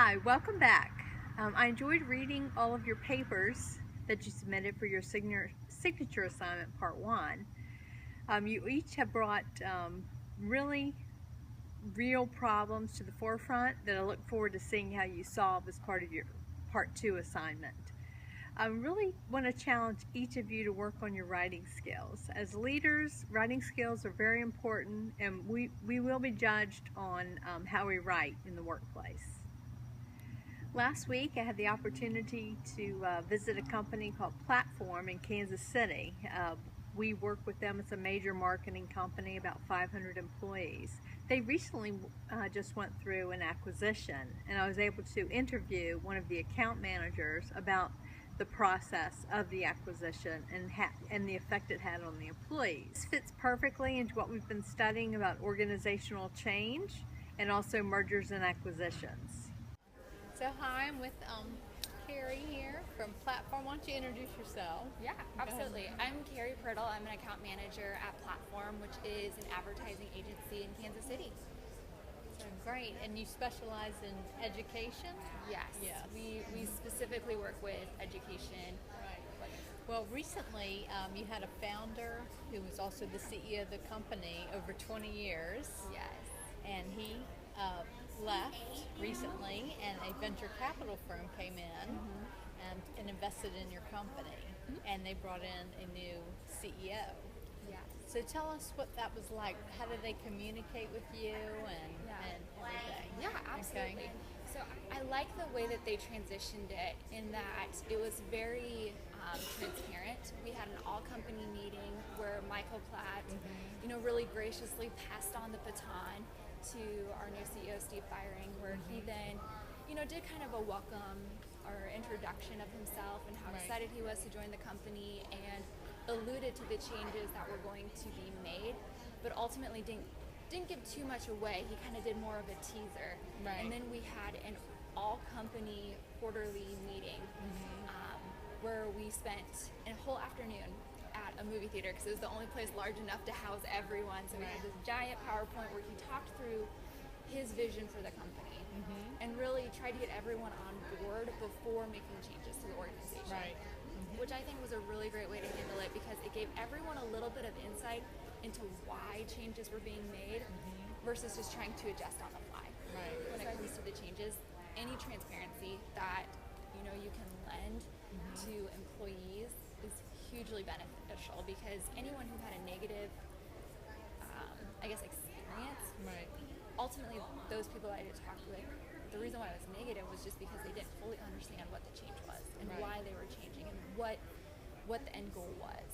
Hi, welcome back. I enjoyed reading all of your papers that you submitted for your signature assignment part 1. You each have brought really real problems to the forefront that I look forward to seeing how you solve as part of your part 2 assignment. I really want to challenge each of you to work on your writing skills. As leaders, writing skills are very important, and we will be judged on how we write in the workplace. Last week I had the opportunity to visit a company called Platform in Kansas City. We work with them. It's a major marketing company, about 500 employees. They recently just went through an acquisition, and I was able to interview one of the account managers about the process of the acquisition and the effect it had on the employees. This fits perfectly into what we've been studying about organizational change and also mergers and acquisitions. So hi, I'm with Carrie here from Platform. Why don't you introduce yourself? Yeah, absolutely. I'm Carrie Priddle. I'm an account manager at Platform, which is an advertising agency in Kansas City. So great. And you specialize in education? Yes. We specifically work with education. Right. Well, recently you had a founder who was also the CEO of the company over 20 years. Yes. And he left recently, and a venture capital firm came in and invested in your company, and they brought in a new CEO. Yeah. So tell us what that was like. How did they communicate with you and everything? Yeah, absolutely. Okay. So I like the way that they transitioned it in that it was very transparent. We had an all-company meeting where Michael Platt, really graciously passed on the baton to our new CEO, Steve Byring, where he then, did kind of a welcome or introduction of himself and how excited he was to join the company, and alluded to the changes that were going to be made, but ultimately didn't give too much away. He kind of did more of a teaser. Right. And then we had an all-company quarterly meeting where we spent a whole afternoon at a movie theater because it was the only place large enough to house everyone. So we had this giant PowerPoint where he talked through his vision for the company and really tried to get everyone on board before making changes to the organization. Right. Which I think was a really great way to handle it because it gave everyone a little bit of insight into why changes were being made versus just trying to adjust on the fly. Right. When it comes to the changes, any transparency that you can lend to employees is hugely beneficial because anyone who had a negative, experience, ultimately those people I talked with, the reason why it was negative was just because they didn't fully understand what the change was and why they were changing and what the end goal was.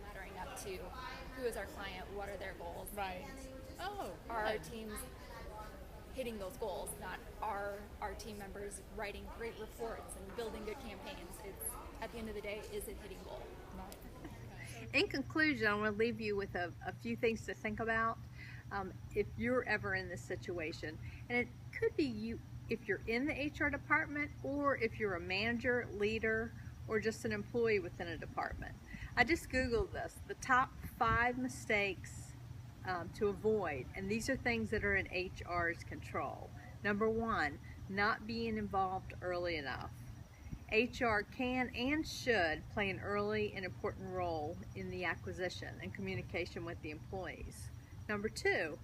Laddering up to who is our client, what are their goals, are our teams hitting those goals, not our team members writing great reports and building good campaigns. It's at the end of the day, is it hitting goal? In conclusion, I want to leave you with a few things to think about if you're ever in this situation. And it could be you if you're in the HR department or if you're a manager, leader, or just an employee within a department. I just Googled this, the top 5 mistakes to avoid, and these are things that are in HR's control. Number 1, not being involved early enough. HR can and should play an early and important role in the acquisition and communication with the employees. Number 2,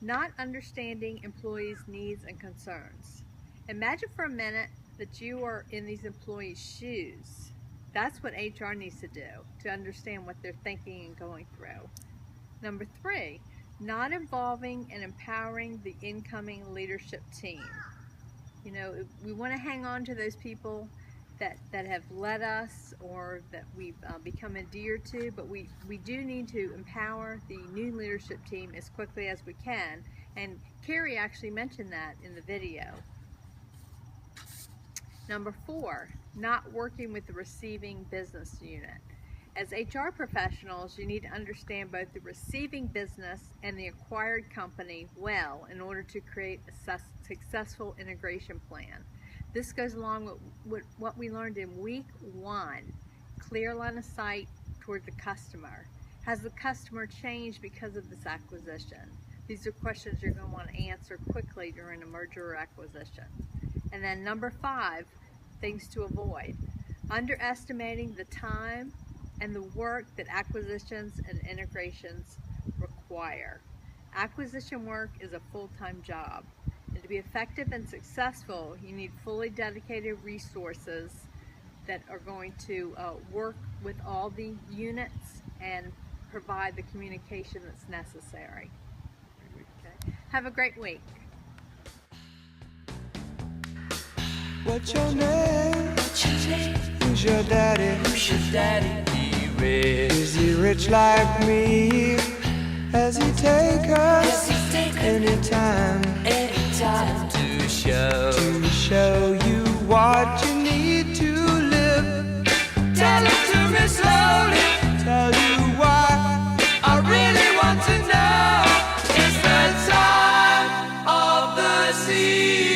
not understanding employees' needs and concerns. Imagine for a minute that you are in these employees' shoes. That's what HR needs to do, to understand what they're thinking and going through. Number 3, not involving and empowering the incoming leadership team. We want to hang on to those people that have led us or that we've become endeared to, but we do need to empower the new leadership team as quickly as we can. And Carrie actually mentioned that in the video. Number 4, not working with the receiving business unit. As HR professionals, you need to understand both the receiving business and the acquired company well in order to create a successful integration plan. This goes along with what we learned in week 1, clear line of sight toward the customer. Has the customer changed because of this acquisition? These are questions you're going to want to answer quickly during a merger or acquisition. And then number 5, things to avoid. Underestimating the time and the work that acquisitions and integrations require. Acquisition work is a full-time job. And to be effective and successful, you need fully dedicated resources that are going to work with all the units and provide the communication that's necessary. Okay. Have a great week. What's your name? Who's your daddy? He rich. Is he rich like me? Has he take us anytime to show you what you need to live? Tell it to me slowly. Tell you why I really want to know. It's the time of the season.